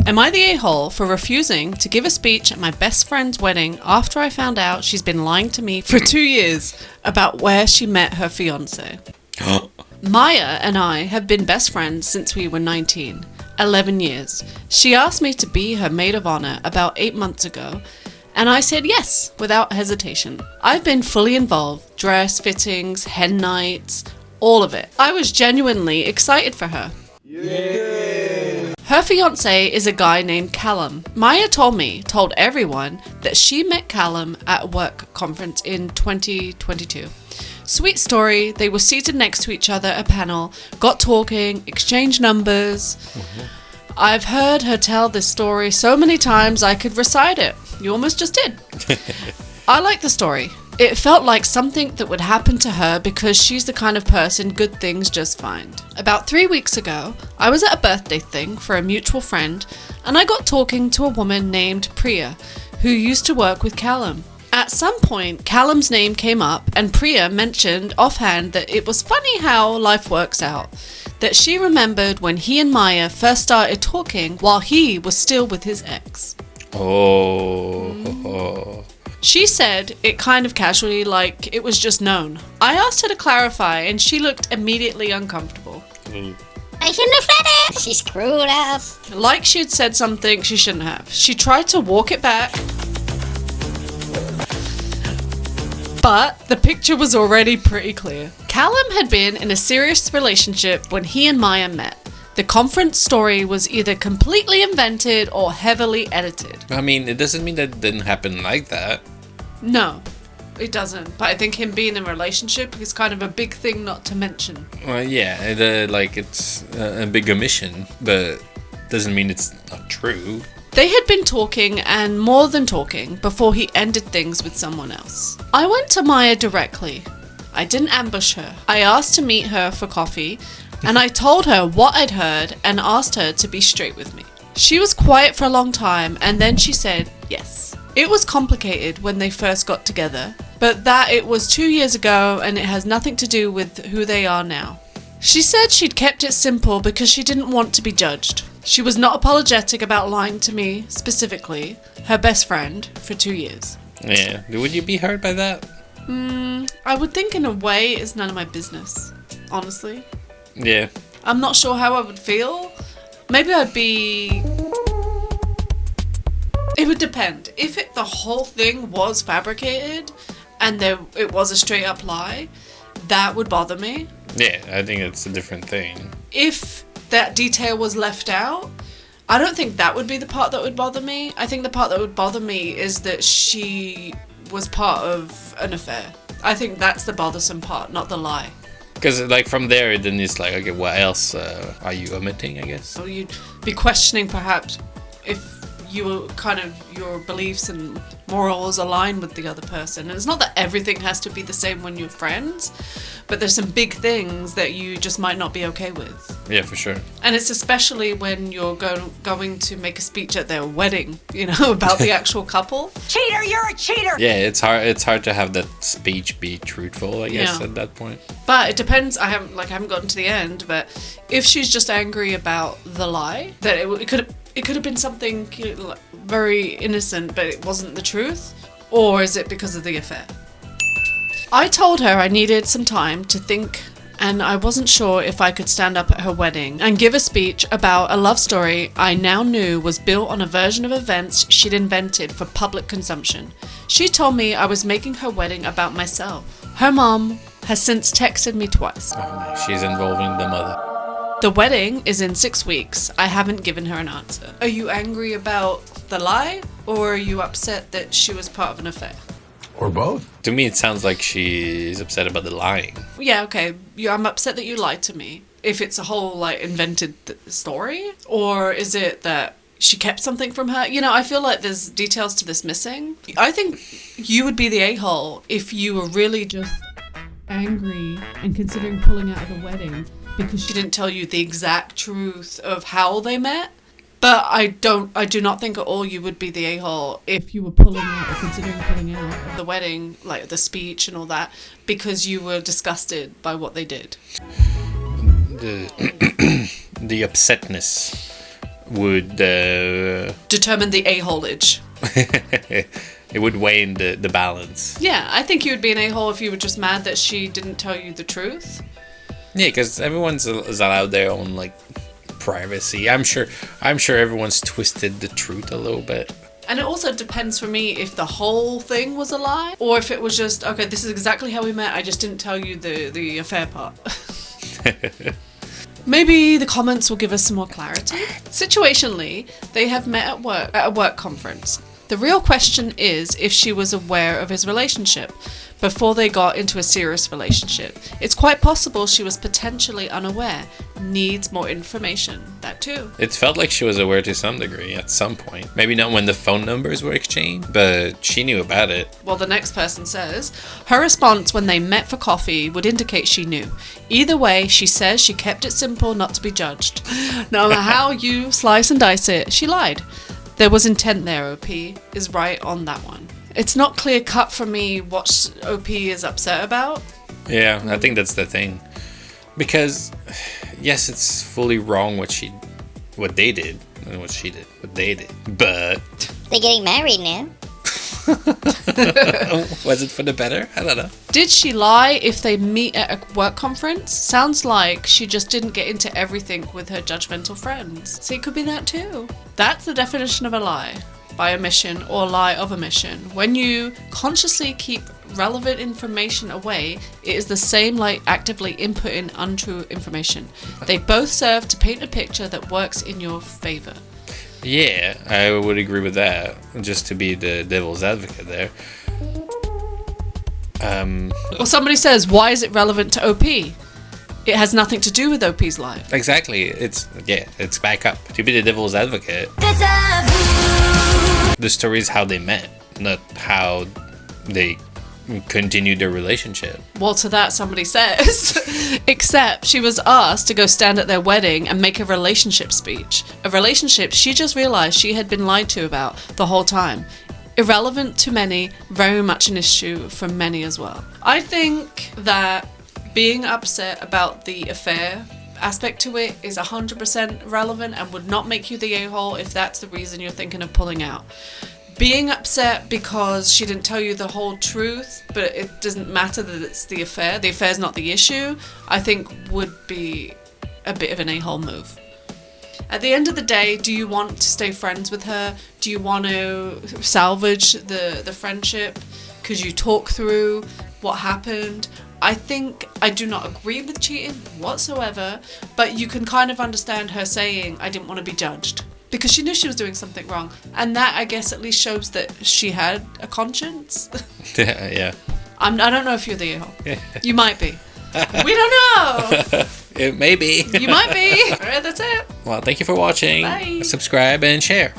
Am I the a-hole for refusing to give a speech at my best friend's wedding after I found out she's been lying to me for 2 years about where she met her fiancé? Maya and I have been best friends since we were 19, 11 years. She asked me to be her maid of honor about 8 months ago, and I said yes, without hesitation. I've been fully involved, dress fittings, hen nights, all of it. I was genuinely excited for her. Yeah. Her fiancé is a guy named Callum. Maya told everyone that she met Callum at a work conference in 2022. Sweet story, they were seated next to each other at a panel, got talking, exchanged numbers. I've heard her tell this story so many times I could recite it. You almost just did. I like the story. It felt like something that would happen to her because she's the kind of person good things just find. About 3 weeks ago, I was at a birthday thing for a mutual friend, and I got talking to a woman named Priya, who used to work with Callum. At some point, Callum's name came up, and Priya mentioned offhand that it was funny how life works out, that she remembered when he and Maya first started talking while he was still with his ex. Oh. She said it kind of casually, like it was just known. I asked her to clarify, and she looked immediately uncomfortable. I shouldn't have said it! She screwed up. Like she had said something she shouldn't have. She tried to walk it back, but the picture was already pretty clear. Callum had been in a serious relationship when he and Maya met. The conference story was either completely invented or heavily edited. I mean, it doesn't mean that it didn't happen like that. No, it doesn't. But I think him being in a relationship is kind of a big thing not to mention. Well, yeah, it's a big omission, but doesn't mean it's not true. They had been talking, and more than talking, before he ended things with someone else. I went to Maya directly. I didn't ambush her. I asked to meet her for coffee, and I told her what I'd heard and asked her to be straight with me. She was quiet for a long time, and then she said yes. It was complicated when they first got together, but that it was 2 years ago and it has nothing to do with who they are now. She said she'd kept it simple because she didn't want to be judged. She was not apologetic about lying to me, specifically, her best friend, for 2 years. Yeah, would you be hurt by that? I would think in a way it's none of my business, honestly. Yeah. I'm not sure how I would feel. Maybe I'd be... It would depend. If the whole thing was fabricated and it was a straight up lie, that would bother me. Yeah, I think it's a different thing. If that detail was left out, I don't think that would be the part that would bother me. I think the part that would bother me is that she was part of an affair. I think that's the bothersome part, not the lie. Because, from there, then it's like, okay, what else are you omitting, I guess? So you'd be questioning, perhaps, if your beliefs and morals align with the other person. And it's not that everything has to be the same when you're friends, but there's some big things that you just might not be okay with. Yeah, for sure. And it's especially when you're going to make a speech at their wedding, about the actual couple. Cheater, you're a cheater! Yeah, it's hard to have that speech be truthful, I guess, at that point. But it depends. I haven't gotten to the end, but if she's just angry about the lie, that it could have been something very innocent, but it wasn't the truth, or is it because of the affair? I told her I needed some time to think, and I wasn't sure if I could stand up at her wedding and give a speech about a love story I now knew was built on a version of events she'd invented for public consumption. She told me I was making her wedding about myself. Her mom has since texted me twice. She's involving the mother. The wedding is in 6 weeks. I haven't given her an answer. Are you angry about the lie, or are you upset that she was part of an affair? Or both? To me, it sounds like she's upset about the lying. Yeah, okay. I'm upset that you lied to me. If it's a whole, invented story, or is it that she kept something from her? I feel like there's details to this missing. I think you would be the a-hole if you were really just angry and considering pulling out of the wedding because she didn't tell you the exact truth of how they met. But I do not think at all you would be the a-hole if you were pulling out or considering pulling out of the wedding, the speech and all that, because you were disgusted by what they did. The upsetness would Determine the a-holeage. it would weigh in the balance. Yeah, I think you would be an a-hole if you were just mad that she didn't tell you the truth. Yeah, because everyone's allowed their own like privacy. I'm sure everyone's twisted the truth a little bit. And it also depends for me if the whole thing was a lie or if it was just, okay, this is exactly how we met, I just didn't tell you the affair part. Maybe the comments will give us some more clarity. Situationally, they have met at a work conference. The real question is if she was aware of his relationship before they got into a serious relationship. It's quite possible she was potentially unaware, needs more information. That too. It felt like she was aware to some degree at some point. Maybe not when the phone numbers were exchanged, but she knew about it. Well, the next person says, her response when they met for coffee would indicate she knew. Either way, she says she kept it simple not to be judged. No matter how you slice and dice it, she lied. There was intent there, OP is right on that one. It's not clear cut for me what OP is upset about. Yeah, I think that's the thing. Because, yes, it's fully wrong what they did, and what she did, what they did. But They're getting married now. was it for the better? I don't know. Did she lie if they meet at a work conference? Sounds like she just didn't get into everything with her judgmental friends. So it could be that too. That's the definition of a lie. By omission or lie of omission. When you consciously keep relevant information away, it is the same like actively inputting untrue information. They both serve to paint a picture that works in your favor. Yeah, I would agree with that. Just to be the devil's advocate there. Well, somebody says, why is it relevant to OP? It has nothing to do with OP's life. Exactly. It's back up. To be the devil's advocate. The story is how they met, not how they continued their relationship. Well, to that somebody says, except she was asked to go stand at their wedding and make a relationship speech. A relationship she just realized she had been lied to about the whole time. Irrelevant to many, very much an issue for many as well. I think that being upset about the affair aspect to it is 100% relevant and would not make you the a-hole if that's the reason you're thinking of pulling out. Being upset because she didn't tell you the whole truth, but it doesn't matter that it's the affair's not the issue, I think would be a bit of an a-hole move. At the end of the day, do you want to stay friends with her? Do you want to salvage the friendship? Could you talk through what happened? I think I do not agree with cheating whatsoever, but you can kind of understand her saying, I didn't want to be judged. Because she knew she was doing something wrong. And that, I guess, at least shows that she had a conscience. Yeah. I don't know if you're the a-hole. You might be. We don't know. It may be. You might be. All right, that's it. Well, thank you for watching. Bye. Subscribe and share.